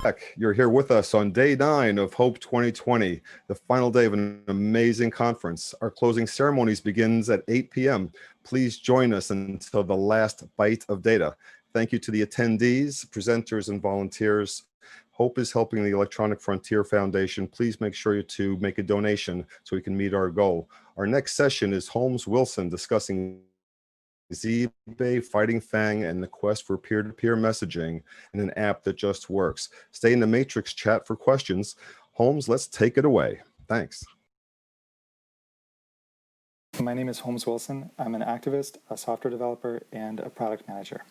back. You're here with us on day 9 of Hope 2020, the final day of an amazing conference. Our closing ceremonies begins at 8 p.m. Please join us until the last bite of data. Thank you to the attendees, presenters, and volunteers. Hope is helping the Electronic Frontier Foundation. Please make sure to make a donation so we can meet our goal. Our next session is Holmes Wilson discussing Zbay, fighting FAANG, and the quest for peer-to-peer messaging in an app that just works. Stay in the Matrix chat for questions. Holmes, let's take it away. Thanks. My name is Holmes Wilson. I'm an activist, a software developer, and a product manager.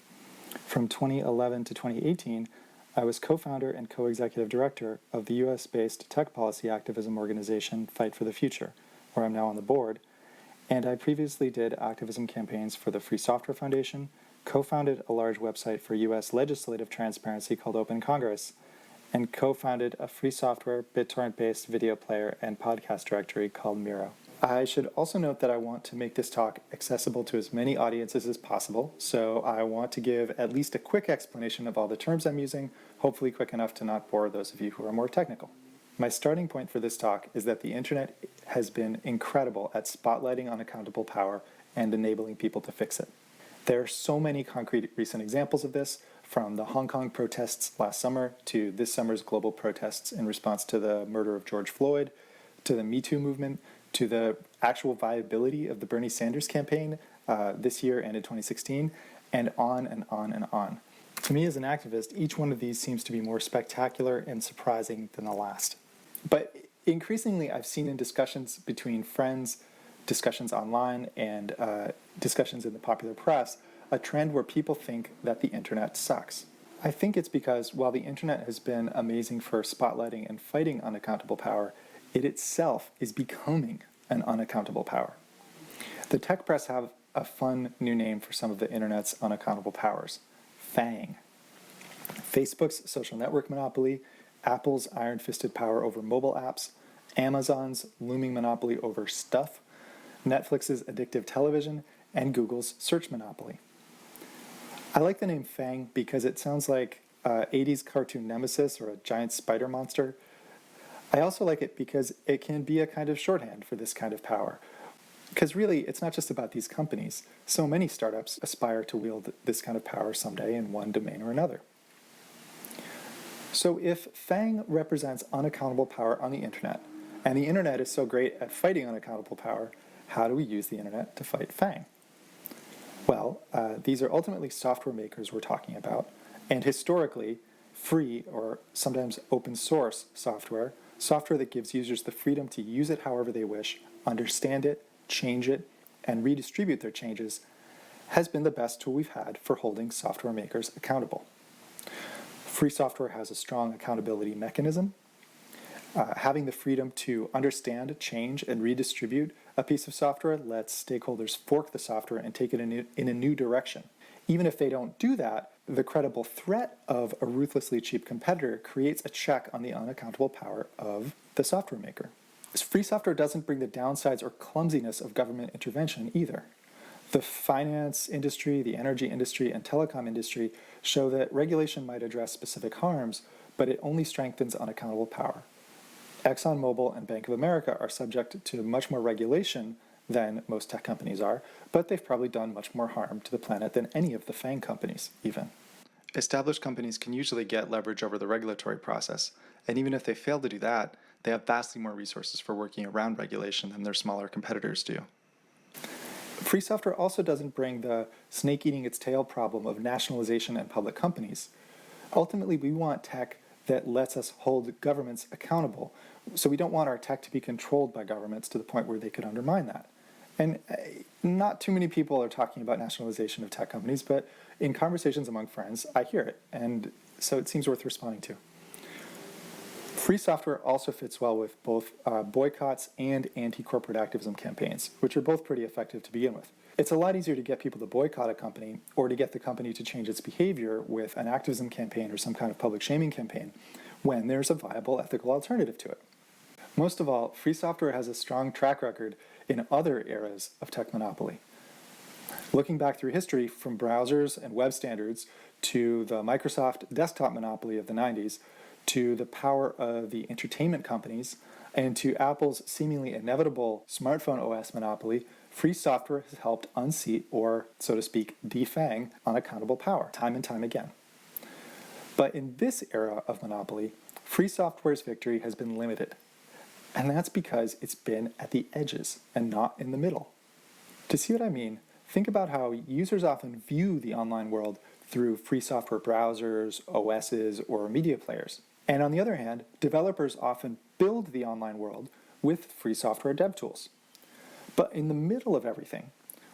From 2011 to 2018, I was co-founder and co-executive director of the US-based tech policy activism organization Fight for the Future, where I'm now on the board, and I previously did activism campaigns for the Free Software Foundation, co-founded a large website for US legislative transparency called Open Congress, and co-founded a free software BitTorrent-based video player and podcast directory called Miro. I should also note that I want to make this talk accessible to as many audiences as possible, so I want to give at least a quick explanation of all the terms I'm using, hopefully quick enough to not bore those of you who are more technical. My starting point for this talk is that the internet has been incredible at spotlighting unaccountable power and enabling people to fix it. There are so many concrete recent examples of this, from the Hong Kong protests last summer to this summer's global protests in response to the murder of George Floyd, to the Me Too movement, to the actual viability of the Bernie Sanders campaign this year and in 2016, and on and on and on. To me as an activist, each one of these seems to be more spectacular and surprising than the last. But increasingly, I've seen in discussions between friends, discussions online, and discussions in the popular press, a trend where people think that the internet sucks. I think it's because while the internet has been amazing for spotlighting and fighting unaccountable power, it itself is becoming an unaccountable power. The tech press have a fun new name for some of the internet's unaccountable powers: FAANG. Facebook's social network monopoly, Apple's iron-fisted power over mobile apps, Amazon's looming monopoly over stuff, Netflix's addictive television, and Google's search monopoly. I like the name FAANG because it sounds like an 80s cartoon nemesis or a giant spider monster. I also like it because it can be a kind of shorthand for this kind of power. Because really, it's not just about these companies. So many startups aspire to wield this kind of power someday in one domain or another. So if FAANG represents unaccountable power on the internet, and the internet is so great at fighting unaccountable power, how do we use the internet to fight FAANG? Well, these are ultimately software makers we're talking about, and historically, free or sometimes open source software that gives users the freedom to use it however they wish, understand it, change it, and redistribute their changes, has been the best tool we've had for holding software makers accountable. Free software has a strong accountability mechanism. Having the freedom to understand, change, and redistribute a piece of software lets stakeholders fork the software and take it in a new direction. Even if they don't do that, the credible threat of a ruthlessly cheap competitor creates a check on the unaccountable power of the software maker. Free software doesn't bring the downsides or clumsiness of government intervention either. The finance industry, the energy industry, and telecom industry show that regulation might address specific harms, but it only strengthens unaccountable power. ExxonMobil and Bank of America are subject to much more regulation than most tech companies are, but they've probably done much more harm to the planet than any of the FAANG companies, even. Established companies can usually get leverage over the regulatory process, and even if they fail to do that, they have vastly more resources for working around regulation than their smaller competitors do. Free software also doesn't bring the snake eating its tail problem of nationalization and public companies. Ultimately, we want tech that lets us hold governments accountable, so we don't want our tech to be controlled by governments to the point where they could undermine that. And not too many people are talking about nationalization of tech companies, but in conversations among friends, I hear it, and so it seems worth responding to. Free software also fits well with both boycotts and anti-corporate activism campaigns, which are both pretty effective to begin with. It's a lot easier to get people to boycott a company or to get the company to change its behavior with an activism campaign or some kind of public shaming campaign when there's a viable ethical alternative to it. Most of all, free software has a strong track record in other eras of tech monopoly. Looking back through history, from browsers and web standards to the Microsoft desktop monopoly of the 90s, to the power of the entertainment companies, and to Apple's seemingly inevitable smartphone OS monopoly, free software has helped unseat, or so to speak, defang unaccountable power time and time again. But in this era of monopoly, free software's victory has been limited. And that's because it's been at the edges and not in the middle. To see what I mean, think about how users often view the online world through free software browsers, OSes, or media players. And on the other hand, developers often build the online world with free software dev tools. But in the middle of everything,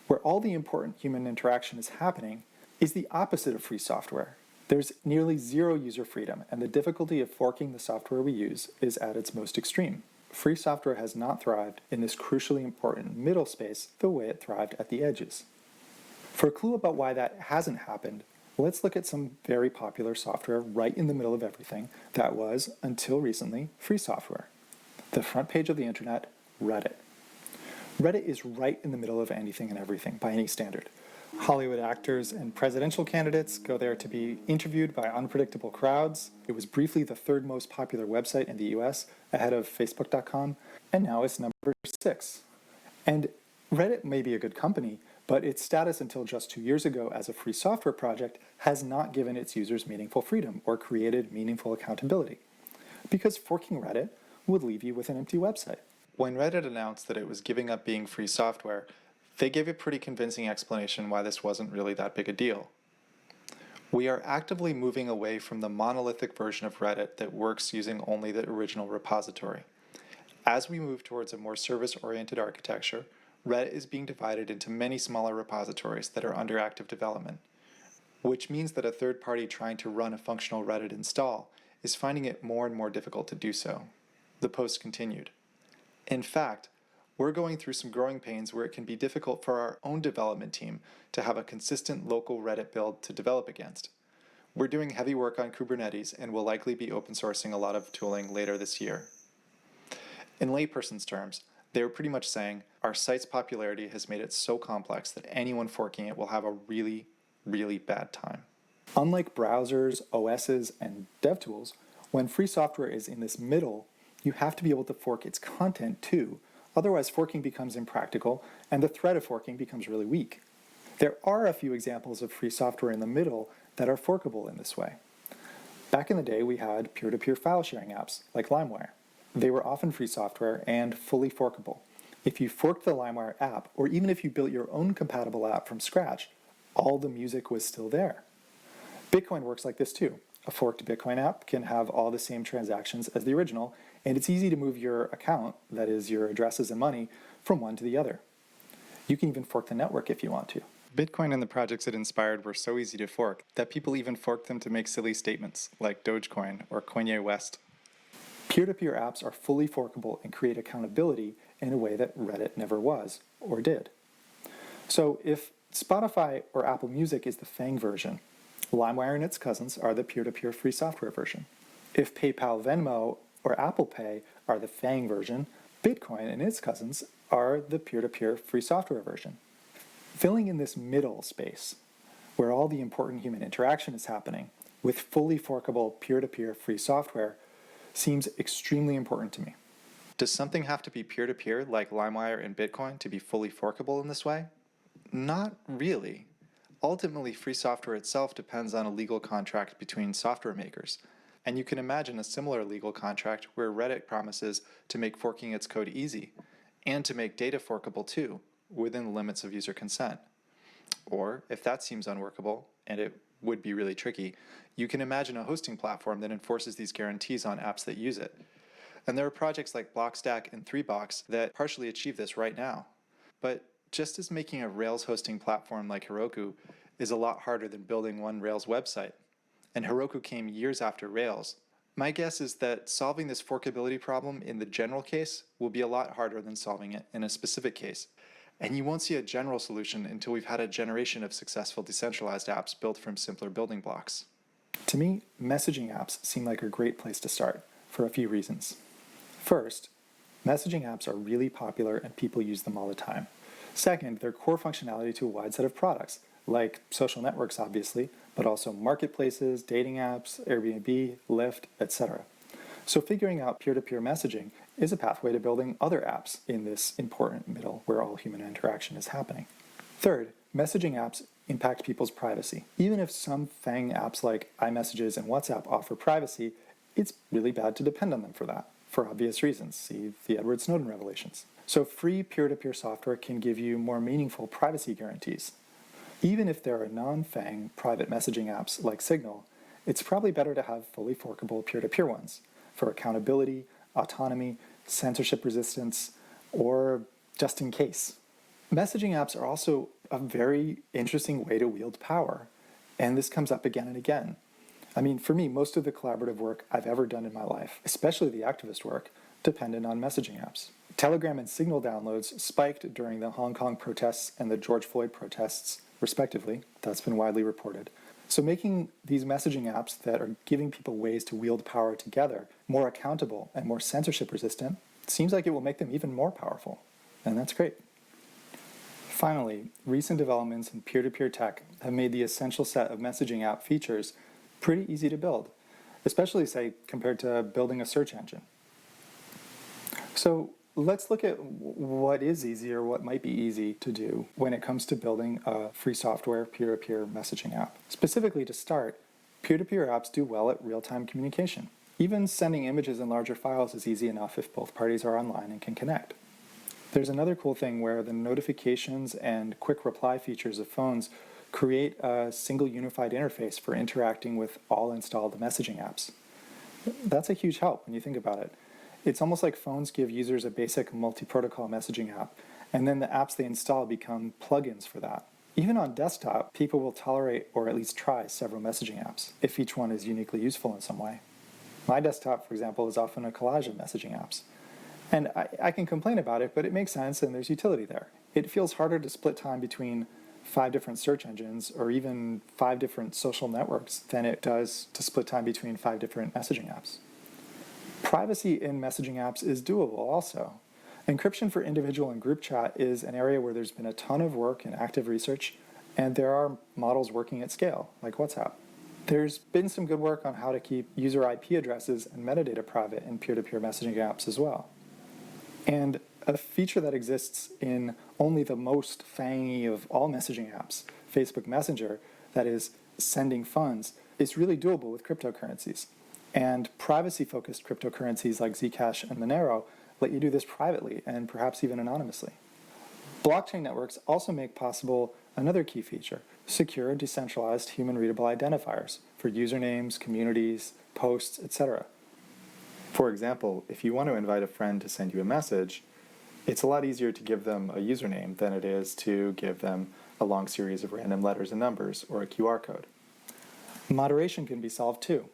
where all the important human interaction is happening, is the opposite of free software. There's nearly zero user freedom, and the difficulty of forking the software we use is at its most extreme. Free software has not thrived in this crucially important middle space the way it thrived at the edges. For a clue about why that hasn't happened, let's look at some very popular software right in the middle of everything that was, until recently, free software. The front page of the internet, Reddit. Reddit is right in the middle of anything and everything by any standard. Hollywood actors and presidential candidates go there to be interviewed by unpredictable crowds. It was briefly the third most popular website in the US, ahead of Facebook.com, and now it's number 6. And Reddit may be a good company, but its status until just 2 years ago as a free software project has not given its users meaningful freedom or created meaningful accountability. Because forking Reddit would leave you with an empty website. When Reddit announced that it was giving up being free software, they gave a pretty convincing explanation why this wasn't really that big a deal. We are actively moving away from the monolithic version of Reddit that works using only the original repository. As we move towards a more service-oriented architecture, Reddit is being divided into many smaller repositories that are under active development, which means that a third party trying to run a functional Reddit install is finding it more and more difficult to do so. The post continued. In fact, we're going through some growing pains where it can be difficult for our own development team to have a consistent local Reddit build to develop against. We're doing heavy work on Kubernetes and will likely be open sourcing a lot of tooling later this year. In layperson's terms, they were pretty much saying, our site's popularity has made it so complex that anyone forking it will have a really, really bad time. Unlike browsers, OSes, and dev tools, when free software is in this middle, you have to be able to fork its content too. Otherwise, forking becomes impractical, and the threat of forking becomes really weak. There are a few examples of free software in the middle that are forkable in this way. Back in the day, we had peer-to-peer file sharing apps like LimeWire. They were often free software and fully forkable. If you forked the LimeWire app, or even if you built your own compatible app from scratch, all the music was still there. Bitcoin works like this too. A forked Bitcoin app can have all the same transactions as the original, and it's easy to move your account, that is your addresses and money, from one to the other. You can even fork the network if you want to. Bitcoin and the projects it inspired were so easy to fork that people even forked them to make silly statements, like Dogecoin or Kanye West. Peer-to-peer apps are fully forkable and create accountability in a way that Reddit never was, or did. So if Spotify or Apple Music is the FAANG version, LimeWire and its cousins are the peer-to-peer free software version. If PayPal, Venmo, or Apple Pay are the FAANG version, Bitcoin and its cousins are the peer-to-peer free software version. Filling in this middle space, where all the important human interaction is happening, with fully forkable peer-to-peer free software, seems extremely important to me. Does something have to be peer-to-peer like LimeWire and Bitcoin to be fully forkable in this way? Not really. Ultimately, free software itself depends on a legal contract between software makers, and you can imagine a similar legal contract where Reddit promises to make forking its code easy, and to make data forkable too, within the limits of user consent. Or, if that seems unworkable, and it would be really tricky, you can imagine a hosting platform that enforces these guarantees on apps that use it. And there are projects like Blockstack and 3box that partially achieve this right now. But just as making a Rails hosting platform like Heroku is a lot harder than building one Rails website, and Heroku came years after Rails, my guess is that solving this forkability problem in the general case will be a lot harder than solving it in a specific case. And you won't see a general solution until we've had a generation of successful decentralized apps built from simpler building blocks. To me, messaging apps seem like a great place to start, for a few reasons. First, messaging apps are really popular and people use them all the time. Second, they're core functionality to a wide set of products, like social networks, obviously, but also marketplaces, dating apps, Airbnb, Lyft, etc. So figuring out peer-to-peer messaging is a pathway to building other apps in this important middle where all human interaction is happening. Third, messaging apps impact people's privacy. Even if some FAANG apps like iMessages and WhatsApp offer privacy, it's really bad to depend on them for that, for obvious reasons. See the Edward Snowden revelations. So free peer-to-peer software can give you more meaningful privacy guarantees. Even if there are non-FAANG private messaging apps like Signal, it's probably better to have fully forkable peer-to-peer ones for accountability, autonomy, censorship resistance, or just in case. Messaging apps are also a very interesting way to wield power, and this comes up again and again. I mean, for me, most of the collaborative work I've ever done in my life, especially the activist work, depended on messaging apps. Telegram and Signal downloads spiked during the Hong Kong protests and the George Floyd protests, respectively. That's been widely reported. So making these messaging apps that are giving people ways to wield power together more accountable and more censorship resistant seems like it will make them even more powerful. And that's great. Finally, recent developments in peer-to-peer tech have made the essential set of messaging app features pretty easy to build, especially, say, compared to building a search engine. So let's look at what is easy or what might be easy to do when it comes to building a free software peer-to-peer messaging app. Specifically, to start, peer-to-peer apps do well at real-time communication. Even sending images in larger files is easy enough if both parties are online and can connect. There's another cool thing where the notifications and quick reply features of phones create a single unified interface for interacting with all installed messaging apps. That's a huge help when you think about it. It's almost like phones give users a basic multi-protocol messaging app, and then the apps they install become plugins for that. Even on desktop, people will tolerate or at least try several messaging apps, if each one is uniquely useful in some way. My desktop, for example, is often a collage of messaging apps. And I can complain about it, but it makes sense and there's utility there. It feels harder to split time between 5 different search engines or even 5 different social networks than it does to split time between 5 different messaging apps. Privacy in messaging apps is doable also. Encryption for individual and group chat is an area where there's been a ton of work and active research, and there are models working at scale, like WhatsApp. There's been some good work on how to keep user IP addresses and metadata private in peer-to-peer messaging apps as well. And a feature that exists in only the most FAANG-y of all messaging apps, Facebook Messenger, that is sending funds, is really doable with cryptocurrencies. And privacy-focused cryptocurrencies like Zcash and Monero let you do this privately and perhaps even anonymously. Blockchain networks also make possible another key feature, secure, decentralized, human-readable identifiers for usernames, communities, posts, etc. For example, if you want to invite a friend to send you a message, it's a lot easier to give them a username than it is to give them a long series of random letters and numbers or a QR code. Moderation can be solved too.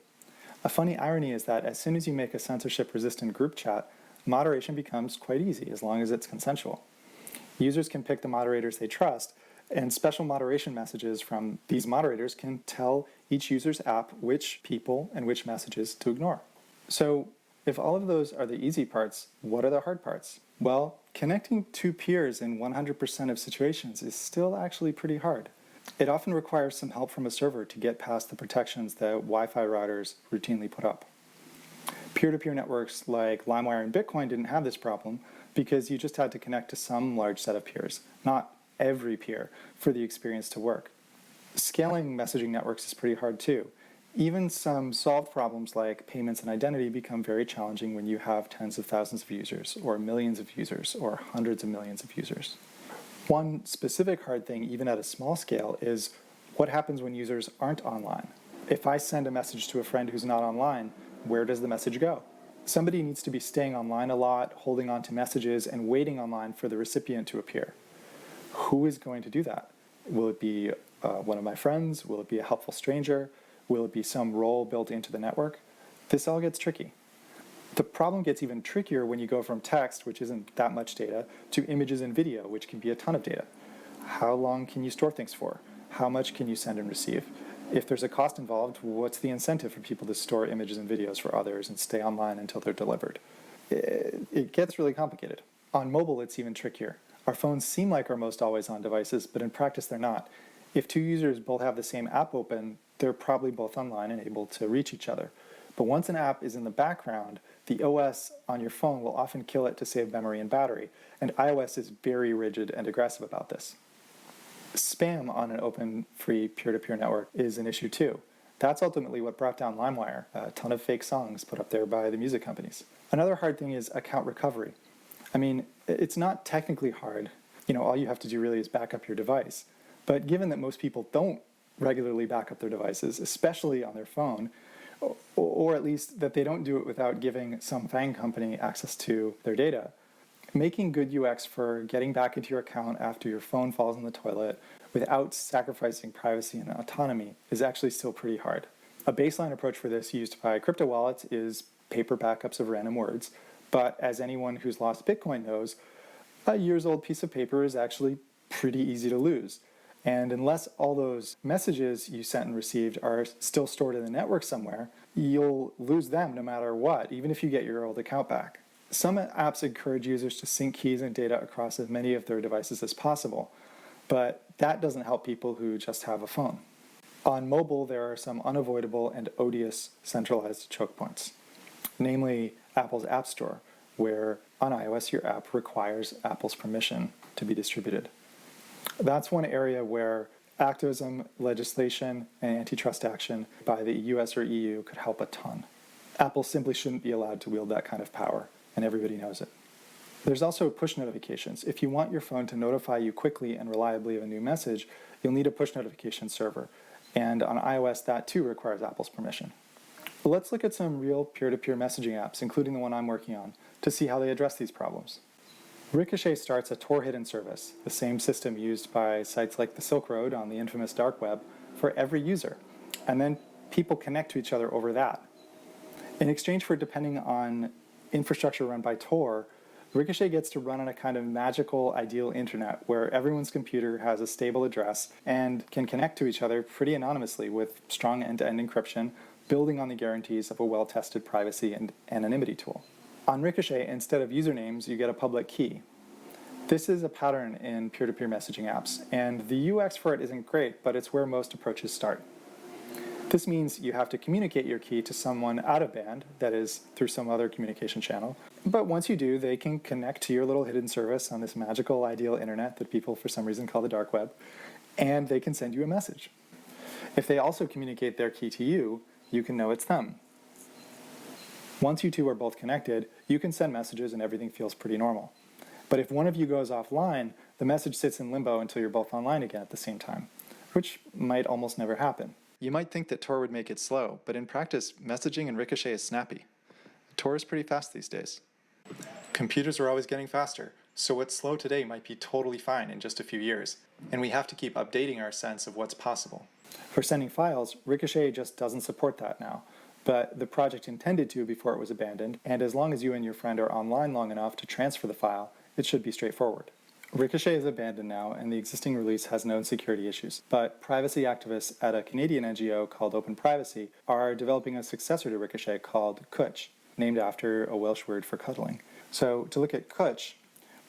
A funny irony is that as soon as you make a censorship-resistant group chat, moderation becomes quite easy as long as it's consensual. Users can pick the moderators they trust, and special moderation messages from these moderators can tell each user's app which people and which messages to ignore. So, if all of those are the easy parts, what are the hard parts? Well, connecting two peers in 100% of situations is still actually pretty hard. It often requires some help from a server to get past the protections that Wi-Fi routers routinely put up. Peer-to-peer networks like LimeWire and Bitcoin didn't have this problem because you just had to connect to some large set of peers, not every peer, for the experience to work. Scaling messaging networks is pretty hard too. Even some solved problems like payments and identity become very challenging when you have tens of thousands of users, or millions of users, or hundreds of millions of users. One specific hard thing, even at a small scale, is what happens when users aren't online. If I send a message to a friend who's not online, where does the message go? Somebody needs to be staying online a lot, holding on to messages, and waiting online for the recipient to appear. Who is going to do that? Will it be one of my friends? Will it be a helpful stranger? Will it be some role built into the network? This all gets tricky. The problem gets even trickier when you go from text, which isn't that much data, to images and video, which can be a ton of data. How long can you store things for? How much can you send and receive? If there's a cost involved, what's the incentive for people to store images and videos for others and stay online until they're delivered? It gets really complicated. On mobile, it's even trickier. Our phones seem like our most always-on devices, but in practice, they're not. If two users both have the same app open, they're probably both online and able to reach each other. But once an app is in the background, the OS on your phone will often kill it to save memory and battery, and iOS is very rigid and aggressive about this. Spam on an open, free, peer-to-peer network is an issue too. That's ultimately what brought down LimeWire, a ton of fake songs put up there by the music companies. Another hard thing is account recovery. I mean, it's not technically hard. All you have to do really is back up your device. But given that most people don't regularly back up their devices, especially on their phone, or at least that they don't do it without giving some FAANG company access to their data, making good UX for getting back into your account after your phone falls in the toilet without sacrificing privacy and autonomy is actually still pretty hard. A baseline approach for this used by crypto wallets is paper backups of random words, but as anyone who's lost Bitcoin knows, a years-old piece of paper is actually pretty easy to lose. And unless all those messages you sent and received are still stored in the network somewhere, you'll lose them no matter what, even if you get your old account back. Some apps encourage users to sync keys and data across as many of their devices as possible, but that doesn't help people who just have a phone. On mobile, there are some unavoidable and odious centralized choke points, namely Apple's App Store, where on iOS your app requires Apple's permission to be distributed. That's one area where activism, legislation, and antitrust action by the US or EU could help a ton. Apple simply shouldn't be allowed to wield that kind of power, and everybody knows it. There's also push notifications. If you want your phone to notify you quickly and reliably of a new message, you'll need a push notification server. And on iOS, that too requires Apple's permission. But let's look at some real peer-to-peer messaging apps, including the one I'm working on, to see how they address these problems. Ricochet starts a Tor hidden service, the same system used by sites like the Silk Road on the infamous dark web, for every user. And then people connect to each other over that. In exchange for depending on infrastructure run by Tor, Ricochet gets to run on a kind of magical ideal internet where everyone's computer has a stable address and can connect to each other pretty anonymously with strong end-to-end encryption, building on the guarantees of a well-tested privacy and anonymity tool. On Ricochet, instead of usernames, you get a public key. This is a pattern in peer-to-peer messaging apps, and the UX for it isn't great, but it's where most approaches start. This means you have to communicate your key to someone out of band, that is, through some other communication channel. But once you do, they can connect to your little hidden service on this magical ideal internet that people for some reason call the dark web, and they can send you a message. If they also communicate their key to you, you can know it's them. Once you two are both connected, you can send messages and everything feels pretty normal. But if one of you goes offline, the message sits in limbo until you're both online again at the same time, which might almost never happen. You might think that Tor would make it slow, but in practice, messaging in Ricochet is snappy. Tor is pretty fast these days. Computers are always getting faster, so what's slow today might be totally fine in just a few years, and we have to keep updating our sense of what's possible. For sending files, Ricochet just doesn't support that now, but the project intended to before it was abandoned, and as long as you and your friend are online long enough to transfer the file, it should be straightforward. Ricochet is abandoned now, and the existing release has known security issues, but privacy activists at a Canadian NGO called Open Privacy are developing a successor to Ricochet called Cwtch, named after a Welsh word for cuddling. So to look at Cwtch,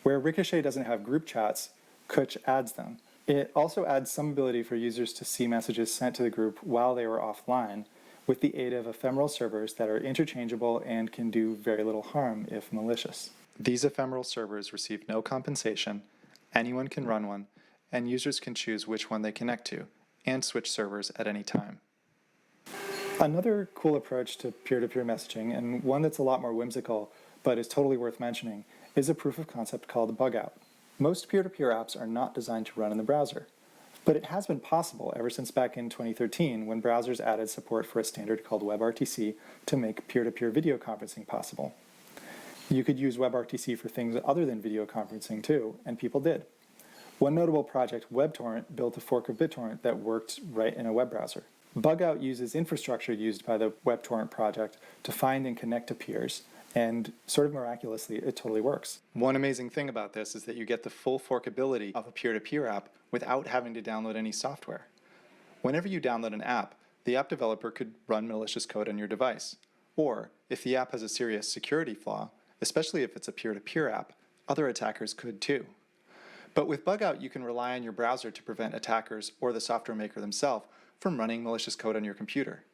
where Ricochet doesn't have group chats, Cwtch adds them. It also adds some ability for users to see messages sent to the group while they were offline, with the aid of ephemeral servers that are interchangeable and can do very little harm if malicious. These ephemeral servers receive no compensation, anyone can run one, and users can choose which one they connect to, and switch servers at any time. Another cool approach to peer-to-peer messaging, and one that's a lot more whimsical, but is totally worth mentioning, is a proof of concept called bug out. Most peer-to-peer apps are not designed to run in the browser, but it has been possible ever since back in 2013 when browsers added support for a standard called WebRTC to make peer-to-peer video conferencing possible. You could use WebRTC for things other than video conferencing too, and people did. One notable project, WebTorrent, built a fork of BitTorrent that worked right in a web browser. Bugout uses infrastructure used by the WebTorrent project to find and connect to peers, and sort of miraculously, it totally works. One amazing thing about this is that you get the full forkability of a peer-to-peer app without having to download any software. Whenever you download an app, the app developer could run malicious code on your device. Or, if the app has a serious security flaw, especially if it's a peer-to-peer app, other attackers could too. But with bug out, you can rely on your browser to prevent attackers or the software maker themselves from running malicious code on your computer.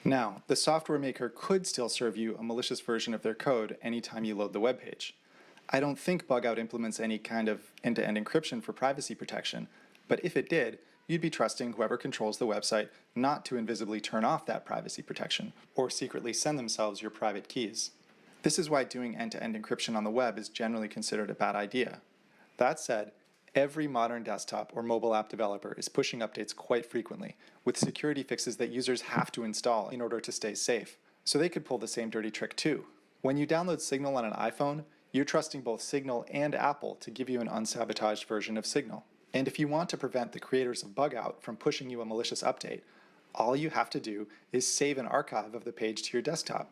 Now, the software maker could still serve you a malicious version of their code anytime you load the web page. I don't think bug out implements any kind of end-to-end encryption for privacy protection, but if it did, you'd be trusting whoever controls the website not to invisibly turn off that privacy protection or secretly send themselves your private keys. This is why doing end-to-end encryption on the web is generally considered a bad idea. That said, every modern desktop or mobile app developer is pushing updates quite frequently, with security fixes that users have to install in order to stay safe. So they could pull the same dirty trick too. When you download Signal on an iPhone, you're trusting both Signal and Apple to give you an unsabotaged version of Signal. And if you want to prevent the creators of bug out from pushing you a malicious update, all you have to do is save an archive of the page to your desktop,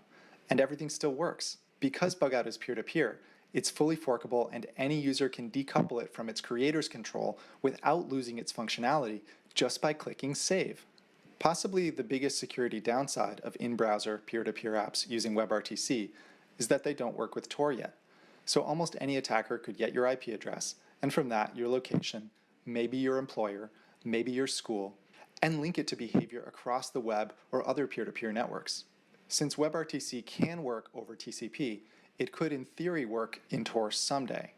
and everything still works. Because bug out is peer-to-peer, it's fully forkable and any user can decouple it from its creator's control without losing its functionality just by clicking save. Possibly the biggest security downside of in-browser peer-to-peer apps using WebRTC is that they don't work with Tor yet. So almost any attacker could get your IP address, and from that, your location, maybe your employer, maybe your school, and link it to behavior across the web or other peer-to-peer networks. Since WebRTC can work over TCP, it could in theory work in Tor someday.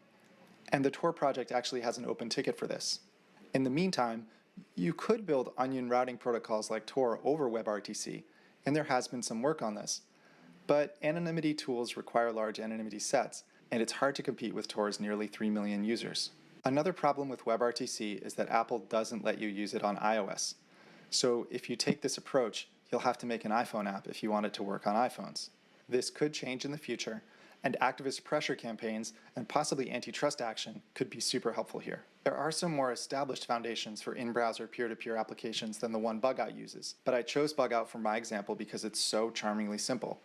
And the Tor project actually has an open ticket for this. In the meantime, you could build onion routing protocols like Tor over WebRTC, and there has been some work on this. But anonymity tools require large anonymity sets, and it's hard to compete with Tor's nearly 3 million users. Another problem with WebRTC is that Apple doesn't let you use it on iOS. So if you take this approach, you'll have to make an iPhone app if you want it to work on iPhones. This could change in the future, and activist pressure campaigns and possibly antitrust action could be super helpful here. There are some more established foundations for in-browser peer-to-peer applications than the one bug out uses, but I chose bug out for my example because it's so charmingly simple.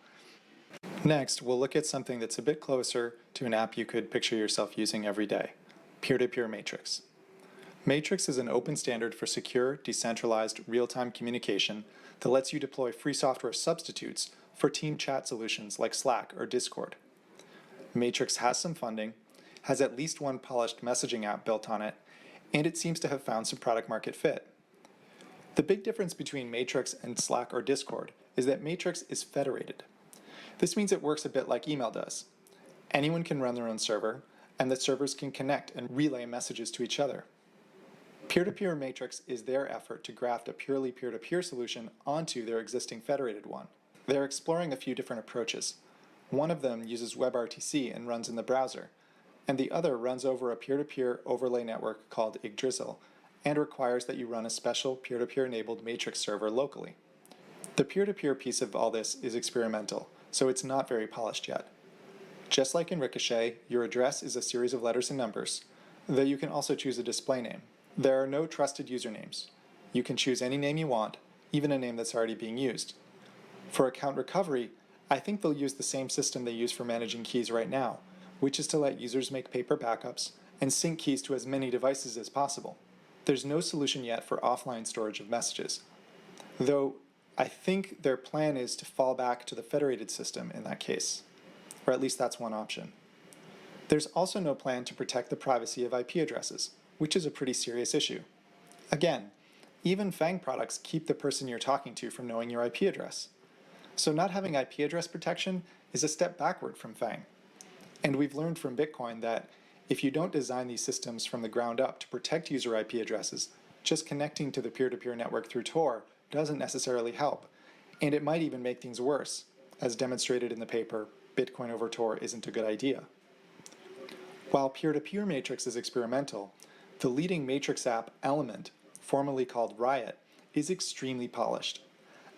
Next, we'll look at something that's a bit closer to an app you could picture yourself using every day, peer-to-peer Matrix. Matrix is an open standard for secure, decentralized, real-time communication that lets you deploy free software substitutes for team chat solutions like Slack or Discord. Matrix has some funding, has at least one polished messaging app built on it, and it seems to have found some product market fit. The big difference between Matrix and Slack or Discord is that Matrix is federated. This means it works a bit like email does. Anyone can run their own server, and the servers can connect and relay messages to each other. Peer-to-peer Matrix is their effort to graft a purely peer-to-peer solution onto their existing federated one. They're exploring a few different approaches. One of them uses WebRTC and runs in the browser, and the other runs over a peer-to-peer overlay network called Yggdrasil and requires that you run a special peer-to-peer enabled Matrix server locally. The peer-to-peer piece of all this is experimental, so it's not very polished yet. Just like in Ricochet, your address is a series of letters and numbers, though you can also choose a display name. There are no trusted usernames. You can choose any name you want, even a name that's already being used. For account recovery, I think they'll use the same system they use for managing keys right now, which is to let users make paper backups and sync keys to as many devices as possible. There's no solution yet for offline storage of messages, though I think their plan is to fall back to the federated system in that case, or at least that's one option. There's also no plan to protect the privacy of IP addresses, which is a pretty serious issue. Again, even FAANG products keep the person you're talking to from knowing your IP address. So not having IP address protection is a step backward from FAANG. And we've learned from Bitcoin that if you don't design these systems from the ground up to protect user IP addresses, just connecting to the peer-to-peer network through Tor doesn't necessarily help, and it might even make things worse. As demonstrated in the paper, Bitcoin over Tor isn't a good idea. While peer-to-peer Matrix is experimental, the leading Matrix app, Element, formerly called Riot, is extremely polished.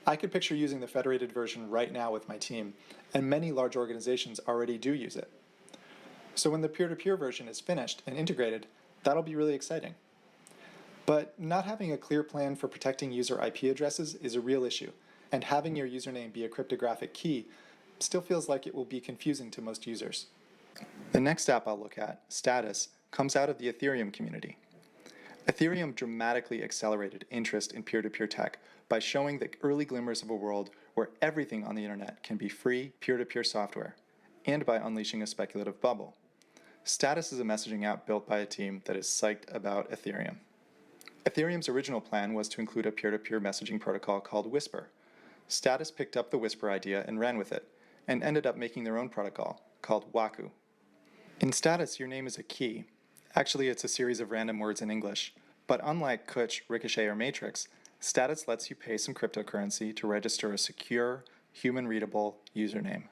I could picture using the federated version right now with my team, and many large organizations already do use it. So when the peer-to-peer version is finished and integrated, that'll be really exciting. But not having a clear plan for protecting user IP addresses is a real issue, and having your username be a cryptographic key still feels like it will be confusing to most users. The next app I'll look at, Status, comes out of the Ethereum community. Ethereum dramatically accelerated interest in peer-to-peer tech by showing the early glimmers of a world where everything on the internet can be free peer-to-peer software, and by unleashing a speculative bubble. Status is a messaging app built by a team that is psyched about Ethereum. Ethereum's original plan was to include a peer-to-peer messaging protocol called Whisper. Status picked up the Whisper idea and ran with it, and ended up making their own protocol, called Waku. In Status, your name is a key. Actually, it's a series of random words in English. But unlike Kuch, Ricochet, or Matrix, Status lets you pay some cryptocurrency to register a secure, human-readable username.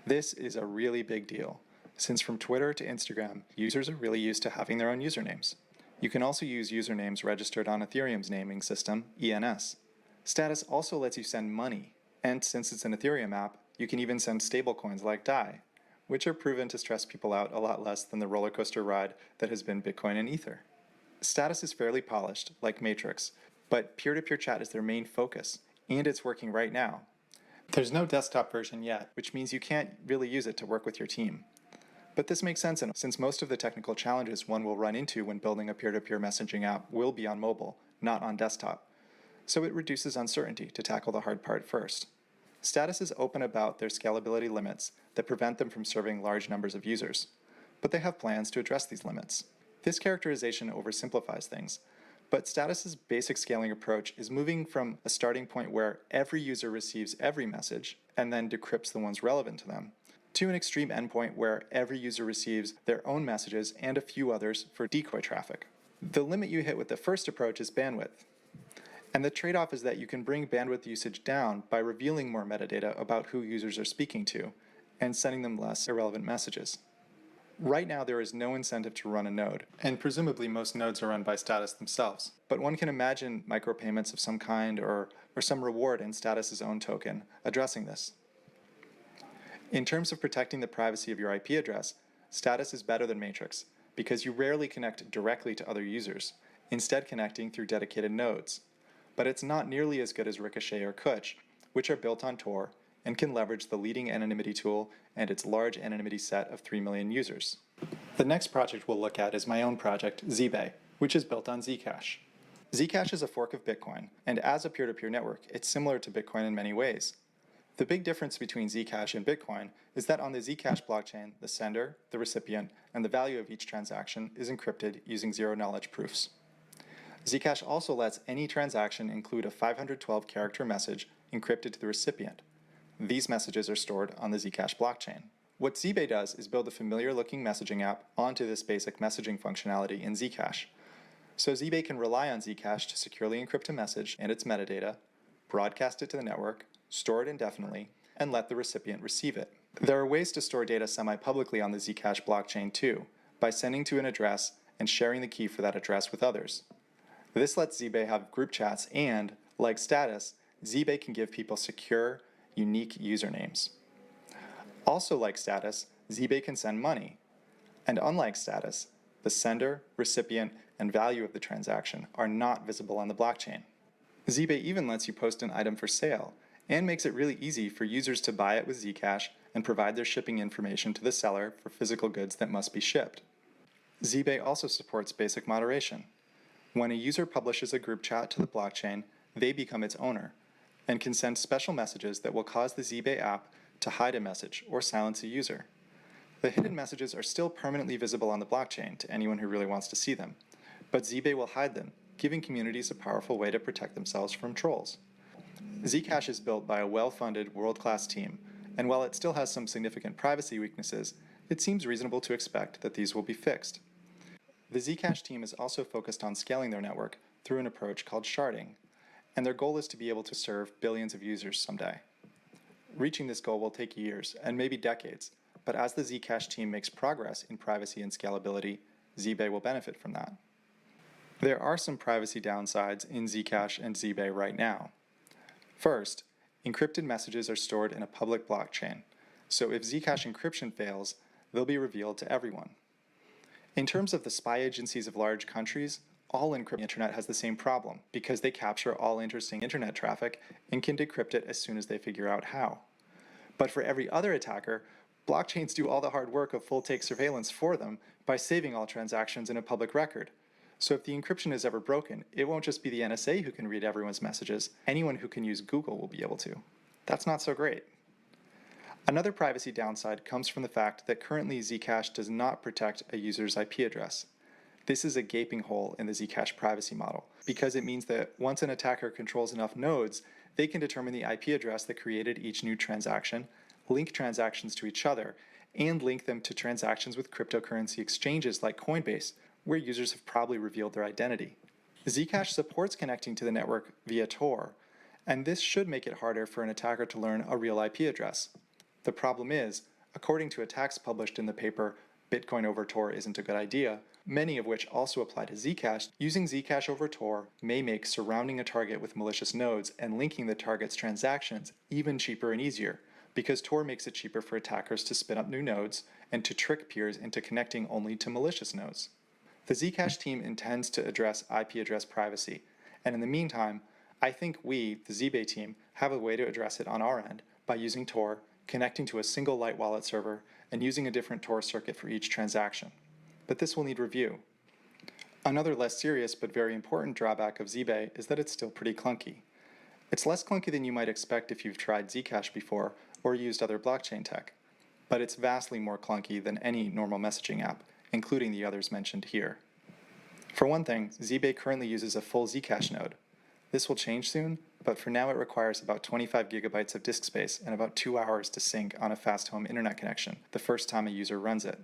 This is a really big deal, since from Twitter to Instagram, users are really used to having their own usernames. You can also use usernames registered on Ethereum's naming system, ENS. Status also lets you send money, and since it's an Ethereum app, you can even send stablecoins like DAI, which are proven to stress people out a lot less than the roller coaster ride that has been Bitcoin and Ether. Status is fairly polished, like Matrix, but peer-to-peer chat is their main focus, and it's working right now. There's no desktop version yet, which means you can't really use it to work with your team. But this makes sense since most of the technical challenges one will run into when building a peer-to-peer messaging app will be on mobile, not on desktop. So it reduces uncertainty to tackle the hard part first. Status is open about their scalability limits that prevent them from serving large numbers of users, but they have plans to address these limits. This characterization oversimplifies things, but Status's basic scaling approach is moving from a starting point where every user receives every message and then decrypts the ones relevant to them, to an extreme endpoint where every user receives their own messages and a few others for decoy traffic. The limit you hit with the first approach is bandwidth. And the trade-off is that you can bring bandwidth usage down by revealing more metadata about who users are speaking to and sending them less irrelevant messages. Right now, there is no incentive to run a node, and presumably most nodes are run by Status themselves. But one can imagine micropayments of some kind or some reward in Status's own token addressing this. In terms of protecting the privacy of your IP address, Status is better than Matrix because you rarely connect directly to other users, instead connecting through dedicated nodes. But it's not nearly as good as Ricochet or Kuch, which are built on Tor and can leverage the leading anonymity tool and its large anonymity set of 3 million users. The next project we'll look at is my own project, Zbay, which is built on Zcash. Zcash is a fork of Bitcoin, and as a peer-to-peer network, it's similar to Bitcoin in many ways. The big difference between Zcash and Bitcoin is that on the Zcash blockchain, the sender, the recipient, and the value of each transaction is encrypted using zero-knowledge proofs. Zcash also lets any transaction include a 512-character message encrypted to the recipient. These messages are stored on the Zcash blockchain. What Zbay does is build a familiar-looking messaging app onto this basic messaging functionality in Zcash. So Zbay can rely on Zcash to securely encrypt a message and its metadata, broadcast it to the network, store it indefinitely, and let the recipient receive it. There are ways to store data semi-publicly on the Zcash blockchain too, by sending to an address and sharing the key for that address with others. This lets Zbay have group chats and, like Status, Zbay can give people secure, unique usernames. Also like Status, Zbay can send money. And unlike Status, the sender, recipient, and value of the transaction are not visible on the blockchain. Zbay even lets you post an item for sale, and makes it really easy for users to buy it with Zcash and provide their shipping information to the seller for physical goods that must be shipped. Zbay also supports basic moderation. When a user publishes a group chat to the blockchain, they become its owner, and can send special messages that will cause the Zbay app to hide a message or silence a user. The hidden messages are still permanently visible on the blockchain to anyone who really wants to see them, but Zbay will hide them, giving communities a powerful way to protect themselves from trolls. Zcash is built by a well-funded, world-class team, and while it still has some significant privacy weaknesses, it seems reasonable to expect that these will be fixed. The Zcash team is also focused on scaling their network through an approach called sharding, and their goal is to be able to serve billions of users someday. Reaching this goal will take years, and maybe decades, but as the Zcash team makes progress in privacy and scalability, Zbay will benefit from that. There are some privacy downsides in Zcash and Zbay right now. First, encrypted messages are stored in a public blockchain, so if Zcash encryption fails, they'll be revealed to everyone. In terms of the spy agencies of large countries, all encrypted internet has the same problem because they capture all interesting internet traffic and can decrypt it as soon as they figure out how. But for every other attacker, blockchains do all the hard work of full-take surveillance for them by saving all transactions in a public record. So if the encryption is ever broken, it won't just be the NSA who can read everyone's messages, anyone who can use Google will be able to. That's not so great. Another privacy downside comes from the fact that currently Zcash does not protect a user's IP address. This is a gaping hole in the Zcash privacy model because it means that once an attacker controls enough nodes, they can determine the IP address that created each new transaction, link transactions to each other, and link them to transactions with cryptocurrency exchanges like Coinbase, where users have probably revealed their identity. Zcash supports connecting to the network via Tor, and this should make it harder for an attacker to learn a real IP address. The problem is, according to attacks published in the paper Bitcoin over Tor Isn't a Good Idea, many of which also apply to Zcash, using Zcash over Tor may make surrounding a target with malicious nodes and linking the target's transactions even cheaper and easier, because Tor makes it cheaper for attackers to spin up new nodes and to trick peers into connecting only to malicious nodes. The Zcash team intends to address IP address privacy, and in the meantime, I think we, the Zbay team, have a way to address it on our end by using Tor, connecting to a single light wallet server, and using a different Tor circuit for each transaction. But this will need review. Another less serious but very important drawback of Zbay is that it's still pretty clunky. It's less clunky than you might expect if you've tried Zcash before or used other blockchain tech, but it's vastly more clunky than any normal messaging app, including the others mentioned here. For one thing, Zbay currently uses a full Zcash node. This will change soon, but for now it requires about 25 gigabytes of disk space and about 2 hours to sync on a fast home internet connection the first time a user runs it.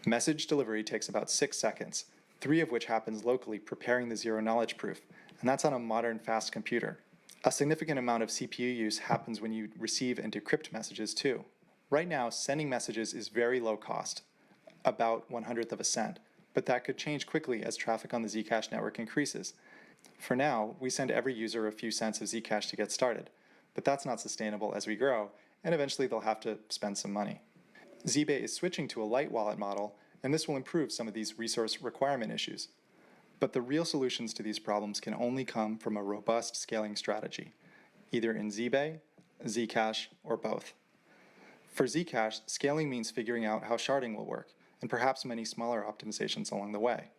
Message delivery takes about 6 seconds, 3 of which happens locally preparing the zero-knowledge proof, and that's on a modern fast computer. A significant amount of CPU use happens when you receive and decrypt messages too. Right now, sending messages is very low cost, about 1/100th of a cent, but that could change quickly as traffic on the Zcash network increases. For now, we send every user a few cents of Zcash to get started, but that's not sustainable as we grow, and eventually they'll have to spend some money. Zbay is switching to a light wallet model, and this will improve some of these resource requirement issues. But the real solutions to these problems can only come from a robust scaling strategy, either in Zbay, Zcash, or both. For Zcash, scaling means figuring out how sharding will work, and perhaps many smaller optimizations along the way.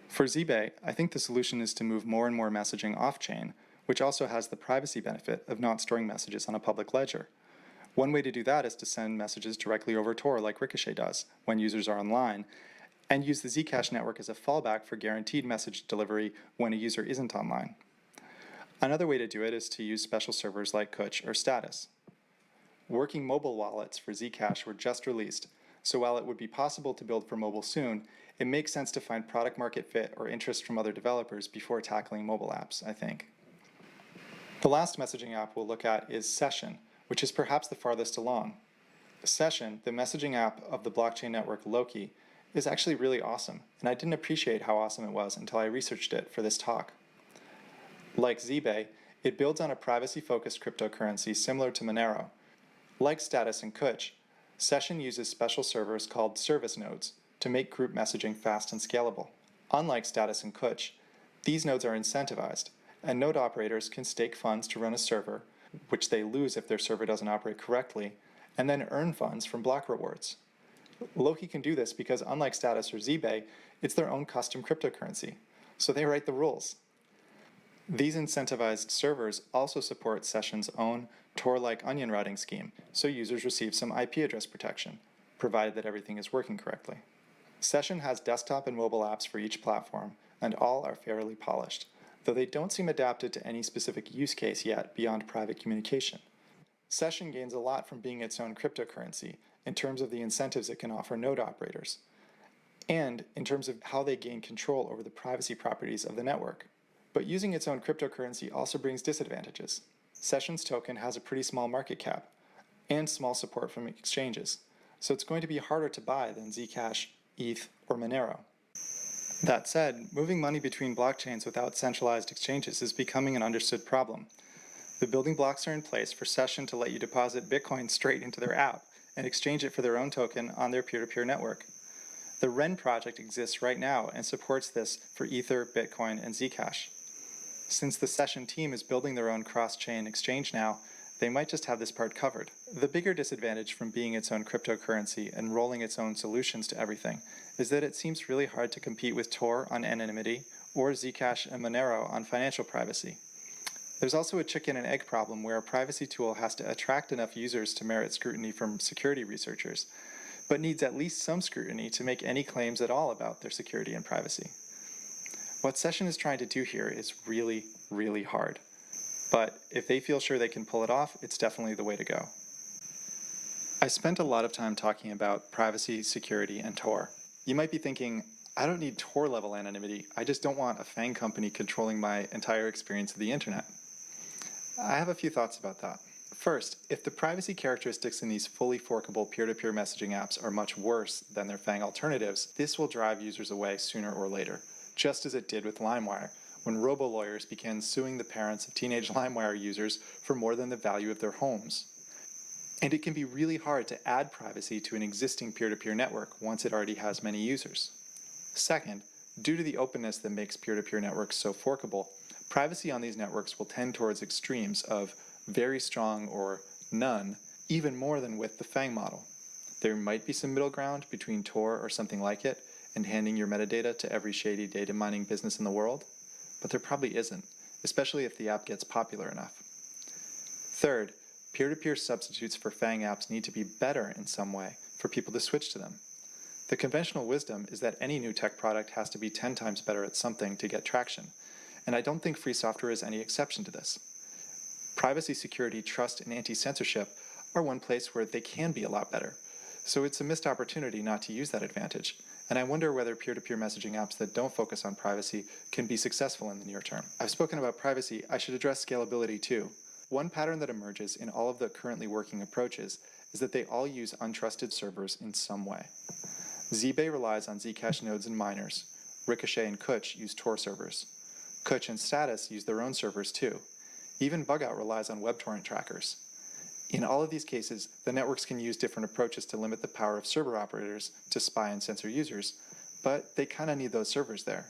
For Zbay, I think the solution is to move more and more messaging off-chain, which also has the privacy benefit of not storing messages on a public ledger. One way to do that is to send messages directly over Tor like Ricochet does when users are online, and use the Zcash network as a fallback for guaranteed message delivery when a user isn't online. Another way to do it is to use special servers like Kuch or Status. Working mobile wallets for Zcash were just released, so while it would be possible to build for mobile soon, it makes sense to find product market fit or interest from other developers before tackling mobile apps, I think. The last messaging app we'll look at is Session, which is perhaps the farthest along. Session, the messaging app of the blockchain network Loki, is actually really awesome, and I didn't appreciate how awesome it was until I researched it for this talk. Like Zbay, it builds on a privacy-focused cryptocurrency similar to Monero. Like Status and Kuch, Session uses special servers called service nodes to make group messaging fast and scalable. Unlike Status and Kuch, these nodes are incentivized, and node operators can stake funds to run a server, which they lose if their server doesn't operate correctly, and then earn funds from block rewards. Loki can do this because, unlike Status or Zbay, it's their own custom cryptocurrency, so they write the rules. These incentivized servers also support Session's own Tor-like onion routing scheme, so users receive some IP address protection, provided that everything is working correctly. Session has desktop and mobile apps for each platform, and all are fairly polished, though they don't seem adapted to any specific use case yet beyond private communication. Session gains a lot from being its own cryptocurrency in terms of the incentives it can offer node operators, and in terms of how they gain control over the privacy properties of the network. But using its own cryptocurrency also brings disadvantages. Session's token has a pretty small market cap, and small support from exchanges, so it's going to be harder to buy than Zcash, ETH, or Monero. That said, moving money between blockchains without centralized exchanges is becoming an understood problem. The building blocks are in place for Session to let you deposit Bitcoin straight into their app and exchange it for their own token on their peer-to-peer network. The Ren project exists right now and supports this for Ether, Bitcoin, and Zcash. Since the Session team is building their own cross-chain exchange now, they might just have this part covered. The bigger disadvantage from being its own cryptocurrency and rolling its own solutions to everything is that it seems really hard to compete with Tor on anonymity or Zcash and Monero on financial privacy. There's also a chicken and egg problem where a privacy tool has to attract enough users to merit scrutiny from security researchers, but needs at least some scrutiny to make any claims at all about their security and privacy. What Session is trying to do here is really, really hard. But if they feel sure they can pull it off, it's definitely the way to go. I spent a lot of time talking about privacy, security, and Tor. You might be thinking, I don't need Tor level anonymity, I just don't want a FAANG company controlling my entire experience of the internet. I have a few thoughts about that. First, if the privacy characteristics in these fully forkable peer-to-peer messaging apps are much worse than their FAANG alternatives, this will drive users away sooner or later, just as it did with LimeWire, when robo-lawyers began suing the parents of teenage LimeWire users for more than the value of their homes. And it can be really hard to add privacy to an existing peer-to-peer network once it already has many users. Second, due to the openness that makes peer-to-peer networks so forkable, privacy on these networks will tend towards extremes of very strong or none, even more than with the FAANG model. There might be some middle ground between Tor or something like it and handing your metadata to every shady data mining business in the world, but there probably isn't, especially if the app gets popular enough. Third, peer-to-peer substitutes for FAANG apps need to be better in some way for people to switch to them. The conventional wisdom is that any new tech product has to be 10 times better at something to get traction, and I don't think free software is any exception to this. Privacy, security, trust, and anti-censorship are one place where they can be a lot better, so it's a missed opportunity not to use that advantage, and I wonder whether peer-to-peer messaging apps that don't focus on privacy can be successful in the near term. I've spoken about privacy, I should address scalability too. One pattern that emerges in all of the currently working approaches is that they all use untrusted servers in some way. Zbay relies on Zcash nodes and miners. Ricochet and Kuch use Tor servers. Kuch and Status use their own servers too. Even Bugout relies on WebTorrent trackers. In all of these cases, the networks can use different approaches to limit the power of server operators to spy and censor users, but they kind of need those servers there.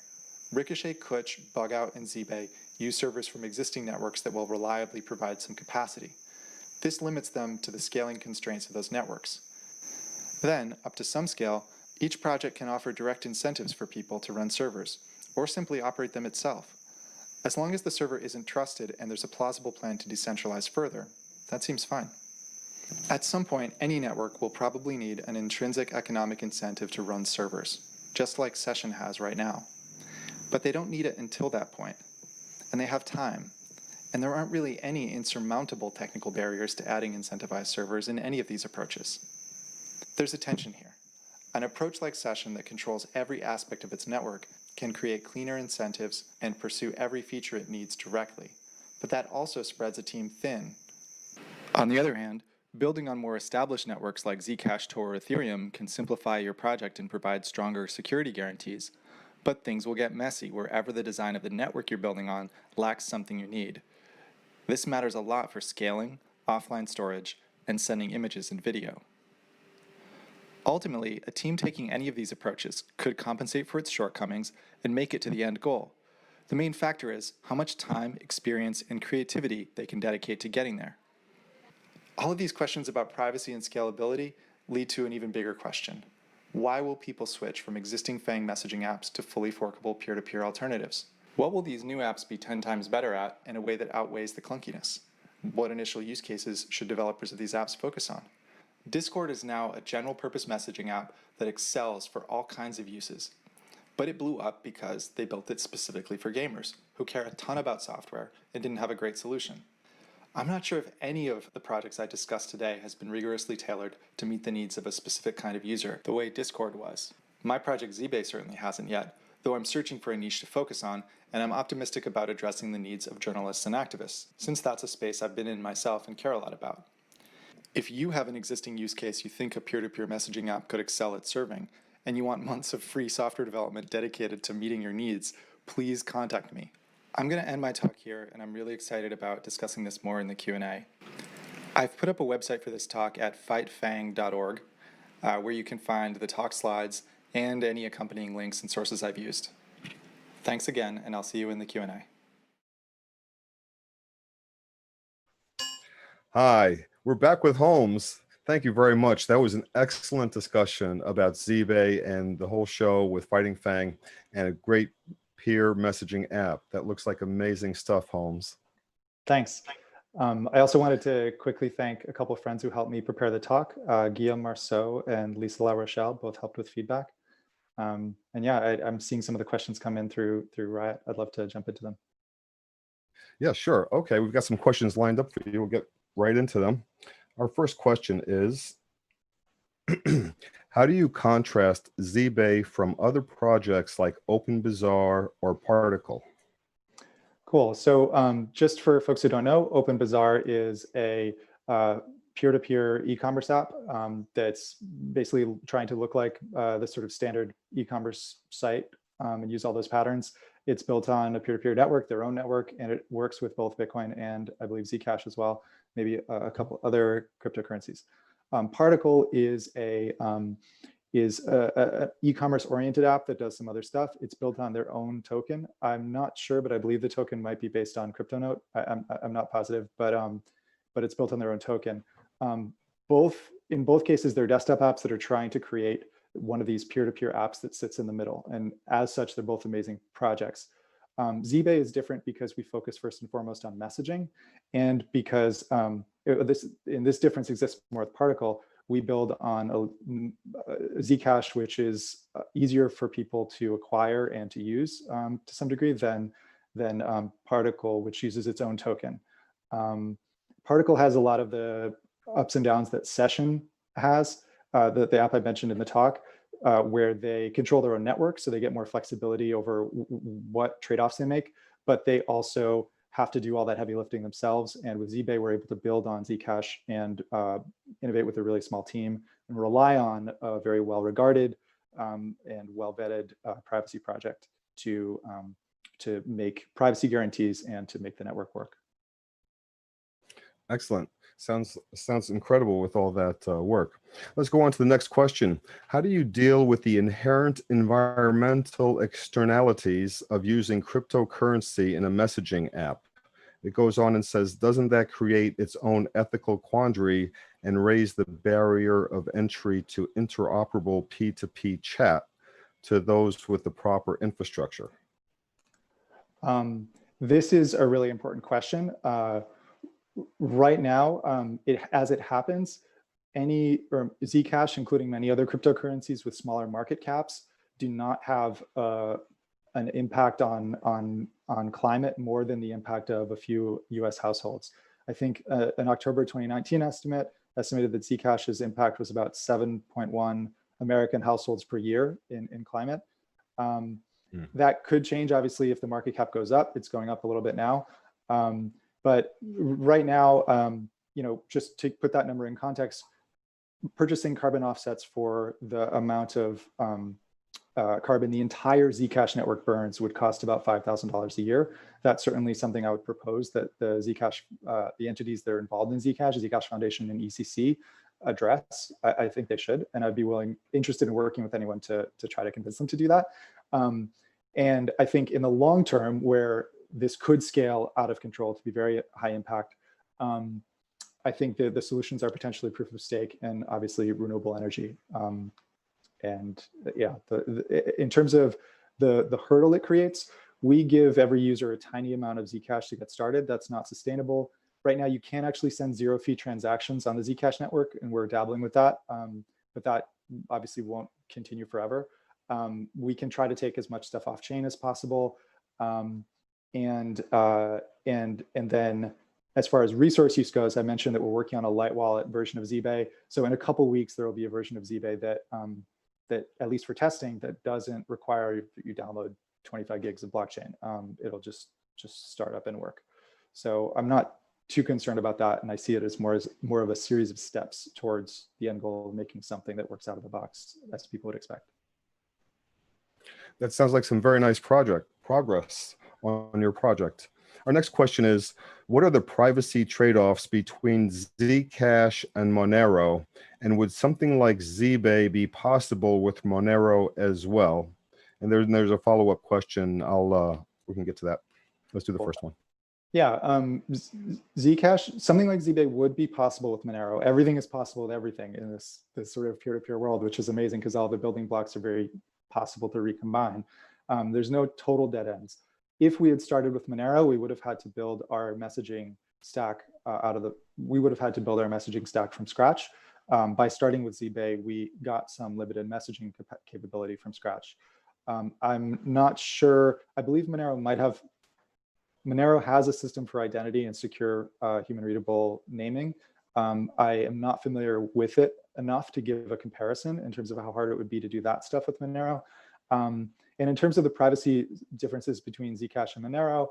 Ricochet, Kuch, Bugout, and Zbay use servers from existing networks that will reliably provide some capacity. This limits them to the scaling constraints of those networks. Then, up to some scale, each project can offer direct incentives for people to run servers, or simply operate them itself. As long as the server isn't trusted and there's a plausible plan to decentralize further, that seems fine. At some point, any network will probably need an intrinsic economic incentive to run servers, just like Session has right now. But they don't need it until that point, and they have time. And there aren't really any insurmountable technical barriers to adding incentivized servers in any of these approaches. There's a tension here. An approach like Session that controls every aspect of its network can create cleaner incentives and pursue every feature it needs directly, but that also spreads a team thin. On the other hand, building on more established networks like Zcash, Tor, or Ethereum can simplify your project and provide stronger security guarantees, but things will get messy wherever the design of the network you're building on lacks something you need. This matters a lot for scaling, offline storage, and sending images and video. Ultimately, a team taking any of these approaches could compensate for its shortcomings and make it to the end goal. The main factor is how much time, experience, and creativity they can dedicate to getting there. All of these questions about privacy and scalability lead to an even bigger question. Why will people switch from existing FAANG messaging apps to fully forkable peer-to-peer alternatives? What will these new apps be 10 times better at in a way that outweighs the clunkiness? What initial use cases should developers of these apps focus on? Discord is now a general-purpose messaging app that excels for all kinds of uses. But it blew up because they built it specifically for gamers, who care a ton about software and didn't have a great solution. I'm not sure if any of the projects I discussed today has been rigorously tailored to meet the needs of a specific kind of user, the way Discord was. My project Zbay certainly hasn't yet, though I'm searching for a niche to focus on, and I'm optimistic about addressing the needs of journalists and activists, since that's a space I've been in myself and care a lot about. If you have an existing use case you think a peer-to-peer messaging app could excel at serving, and you want months of free software development dedicated to meeting your needs, please contact me. I'm going to end my talk here, and I'm really excited about discussing this more in the Q&A. I've put up a website for this talk at fightfang.org, where you can find the talk slides and any accompanying links and sources I've used. Thanks again, and I'll see you in the Q&A. Hi, we're back with Holmes. Thank you very much. That was an excellent discussion about Zbay and the whole show with Fighting FAANG and a great peer messaging app. That looks like amazing stuff, Holmes. Thanks. I also wanted to quickly thank a couple of friends who helped me prepare the talk. Guillaume Marceau and Lisa La Rochelle both helped with feedback. And yeah, I'm seeing some of the questions come in through Riot. I'd love to jump into them. Yeah, sure. Okay, we've got some questions lined up for you. We'll get right into them. Our first question is, how do you contrast Zbay from other projects like OpenBazaar or Particle? Cool. So just for folks who don't know, OpenBazaar is a peer-to-peer e-commerce app that's basically trying to look like the sort of standard e-commerce site and use all those patterns. It's built on a peer-to-peer network, their own network, and it works with both Bitcoin and I believe Zcash as well, maybe a couple other cryptocurrencies. Particle is a e-commerce oriented app that does some other stuff. It's built on their own token. I'm not sure, but I believe the token might be based on CryptoNote. I'm not positive, but it's built on their own token. In both cases, they're desktop apps that are trying to create one of these peer-to-peer apps that sits in the middle. And as such, they're both amazing projects. Zbay is different because we focus first and foremost on messaging, and because this difference exists more with Particle. We build on a Zcash, which is easier for people to acquire and to use to some degree than Particle, which uses its own token. Particle has a lot of the ups and downs that Session has, the app I mentioned in the talk, where they control their own network, so they get more flexibility over what trade-offs they make, but they also have to do all that heavy lifting themselves. And with Zbay, we're able to build on Zcash and innovate with a really small team and rely on a very well-regarded and well-vetted privacy project to make privacy guarantees and to make the network work. Excellent. Sounds incredible with all that work. Let's go on to the next question. How do you deal with the inherent environmental externalities of using cryptocurrency in a messaging app? It goes on and says, doesn't that create its own ethical quandary and raise the barrier of entry to interoperable P2P chat to those with the proper infrastructure? This is a really important question. Right now, as it happens, Zcash, including many other cryptocurrencies with smaller market caps, do not have an impact on climate more than the impact of a few US households. I think an October 2019 estimated that Zcash's impact was about 7.1 American households per year in climate. That could change, obviously, if the market cap goes up. It's going up a little bit now. But right now, just to put that number in context, purchasing carbon offsets for the amount of carbon the entire Zcash network burns would cost about $5,000 a year. That's certainly something I would propose that the Zcash, the entities that are involved in Zcash, Zcash Foundation and ECC, address. I think they should, and I'd be interested in working with anyone to try to convince them to do that. And I think in the long term, where this could scale out of control to be very high impact, I think the solutions are potentially proof of stake and obviously renewable energy. And yeah, in terms of the hurdle it creates, we give every user a tiny amount of Zcash to get started. That's not sustainable. Right now, you can actually send zero-fee transactions on the Zcash network, and we're dabbling with that. But that obviously won't continue forever. We can try to take as much stuff off chain as possible. And then as far as resource use goes, I mentioned that we're working on a light wallet version of Zbay. So in a couple of weeks, there will be a version of Zbay that, at least for testing, that doesn't require that you download 25 gigs of blockchain. It'll just start up and work. So I'm not too concerned about that, and I see it as more of a series of steps towards the end goal of making something that works out of the box, as people would expect. That sounds like some very nice progress on your project. Our next question is, what are the privacy trade-offs between Zcash and Monero? And would something like Zbay be possible with Monero as well? And there's a follow-up question. We can get to that. Let's do the first one. Yeah, Zcash, something like Zbay would be possible with Monero. Everything is possible with everything in this sort of peer-to-peer world, which is amazing because all the building blocks are very possible to recombine. There's no total dead ends. if we had started with Monero, we would have had to build our messaging stack we would have had to build our messaging stack from scratch. By starting with Zbay, we got some limited messaging capability from scratch. I'm not sure, I believe Monero has a system for identity and secure human readable naming. I am not familiar with it enough to give a comparison in terms of how hard it would be to do that stuff with Monero. And in terms of the privacy differences between Zcash and Monero,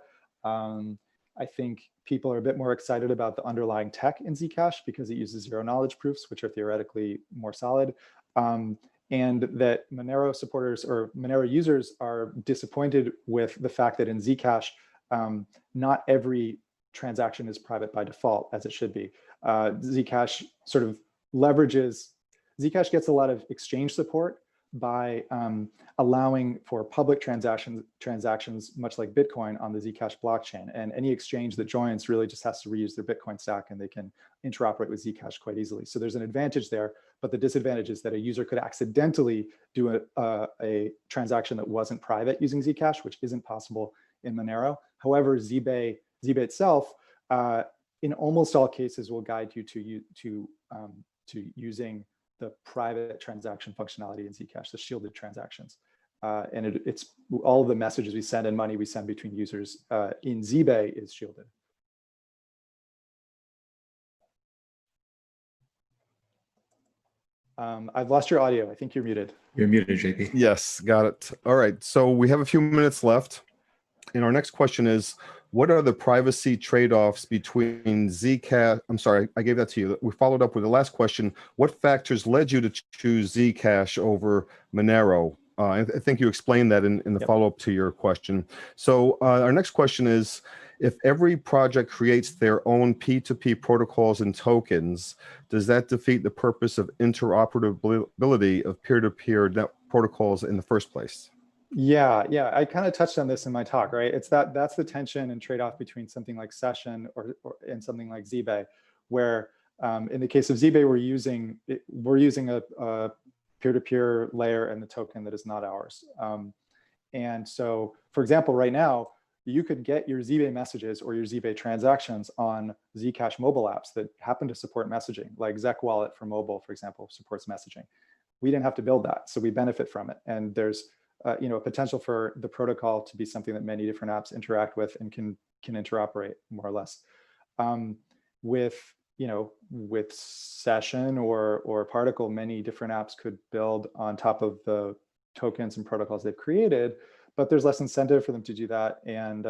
I think people are a bit more excited about the underlying tech in Zcash because it uses zero knowledge proofs, which are theoretically more solid. And that Monero supporters or Monero users are disappointed with the fact that in Zcash, not every transaction is private by default, as it should be. Zcash sort of Zcash gets a lot of exchange support by allowing for public transactions, much like Bitcoin, on the Zcash blockchain. And any exchange that joins really just has to reuse their Bitcoin stack, and they can interoperate with Zcash quite easily. So there's an advantage there, but the disadvantage is that a user could accidentally do a transaction that wasn't private using Zcash, which isn't possible in Monero. However, Zbay itself, in almost all cases, will guide you to using the private transaction functionality in Zcash, the shielded transactions. And it's all of the messages we send and money we send between users in Zbay is shielded. I've lost your audio. I think you're muted. You're muted, JP. Yes, got it. All right, so we have a few minutes left. And our next question is, what are the privacy trade-offs between Zcash? I'm sorry, I gave that to you. We followed up with the last question. What factors led you to choose Zcash over Monero? I think you explained that in the follow-up to your question. So our next question is, if every project creates their own P2P protocols and tokens, does that defeat the purpose of interoperability of peer-to-peer net protocols in the first place? Yeah, I kind of touched on this in my talk, right? That's the tension and trade-off between something like Session and something like Zbay, where in the case of Zbay, we're using a peer-to-peer layer and the token that is not ours. And so, for example, right now, you could get your Zbay messages or your Zbay transactions on Zcash mobile apps that happen to support messaging, like Zec Wallet for mobile, for example, supports messaging. We didn't have to build that, so we benefit from it. And there's a potential for the protocol to be something that many different apps interact with and can interoperate more or less. With Session or Particle, many different apps could build on top of the tokens and protocols they've created, but there's less incentive for them to do that. And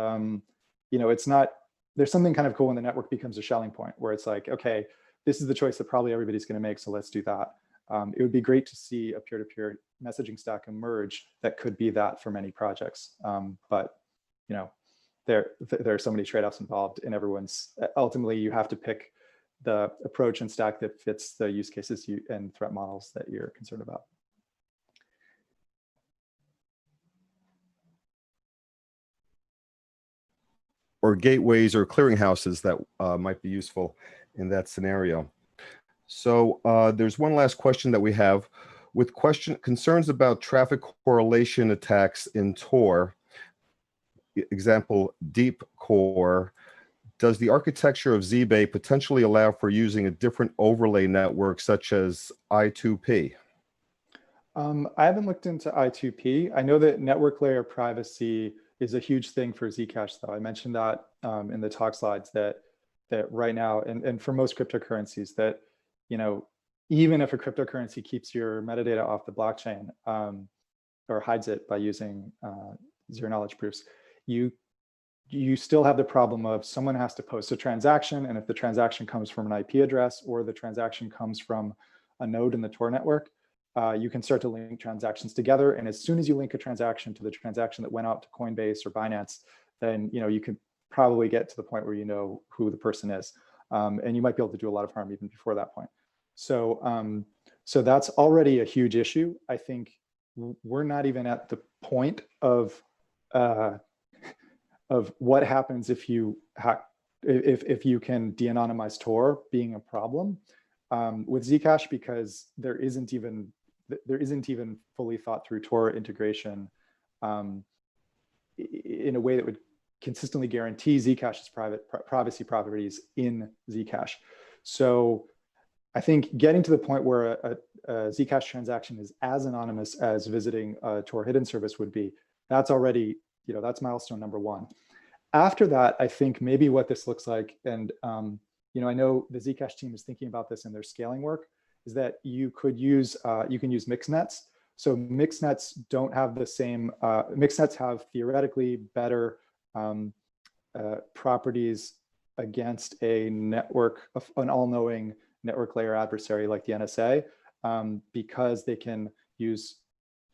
there's something kind of cool when the network becomes a Schelling point, where it's like, okay, this is the choice that probably everybody's going to make, so let's do that. It would be great to see a peer-to-peer messaging stack emerge that could be that for many projects. But there are so many trade-offs involved, and ultimately you have to pick the approach and stack that fits the use cases and threat models that you're concerned about. Or gateways or clearinghouses that might be useful in that scenario. So there's one last question that we have. With concerns about traffic correlation attacks in Tor, example, deep core, does the architecture of Zbay potentially allow for using a different overlay network such as I2P? I haven't looked into I2P. I know that network layer privacy is a huge thing for Zcash, though. I mentioned that in the talk slides that right now, and for most cryptocurrencies, that even if a cryptocurrency keeps your metadata off the blockchain or hides it by using zero knowledge proofs, you still have the problem of someone has to post a transaction, and if the transaction comes from an IP address or the transaction comes from a node in the Tor network, you can start to link transactions together. And as soon as you link a transaction to the transaction that went out to Coinbase or Binance, then you can probably get to the point where you know who the person is, and you might be able to do a lot of harm even before that point. So that's already a huge issue. I think we're not even at the point of what happens if you can de-anonymize Tor being a problem with Zcash, because there isn't even fully thought through Tor integration in a way that would consistently guarantee Zcash's privacy properties in Zcash. So I think getting to the point where a Zcash transaction is as anonymous as visiting a Tor hidden service would be, that's already, that's milestone number one. After that, I think maybe what this looks like, and I know the Zcash team is thinking about this in their scaling work, is that you can use mixed nets. So mixed nets don't have the same, mixed nets have theoretically better properties against a network, an all-knowing network layer adversary like the NSA, because they can use,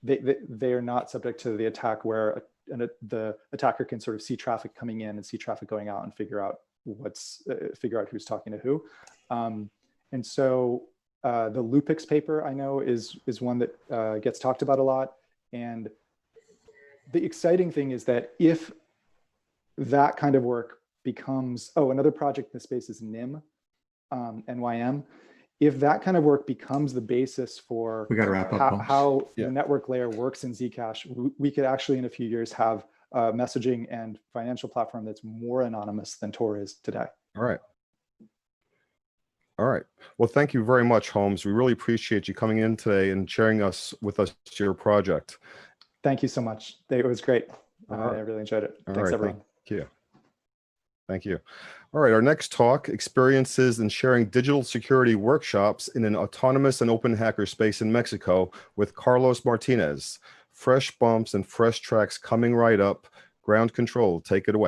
they are not subject to the attack where the attacker can sort of see traffic coming in and see traffic going out and figure out who's talking to who. And so the Lupix paper I know is one that gets talked about a lot. And the exciting thing is that if that kind of work becomes, another project in the space is NIM, NYM. If that kind of work becomes the basis for We got to wrap up. how the network layer works in Zcash, we could actually in a few years have a messaging and financial platform that's more anonymous than Tor is today. All right. All right. Well, thank you very much, Holmes. We really appreciate you coming in today and sharing with us your project. Thank you so much. It was great. Right. I really enjoyed it. All Thanks, right. everyone. Thank you. Thank you. All right, our next talk, experiences in sharing digital security workshops in an autonomous and open hacker space in Mexico with Carlos Martinez. Fresh bumps and fresh tracks coming right up. Ground control, take it away.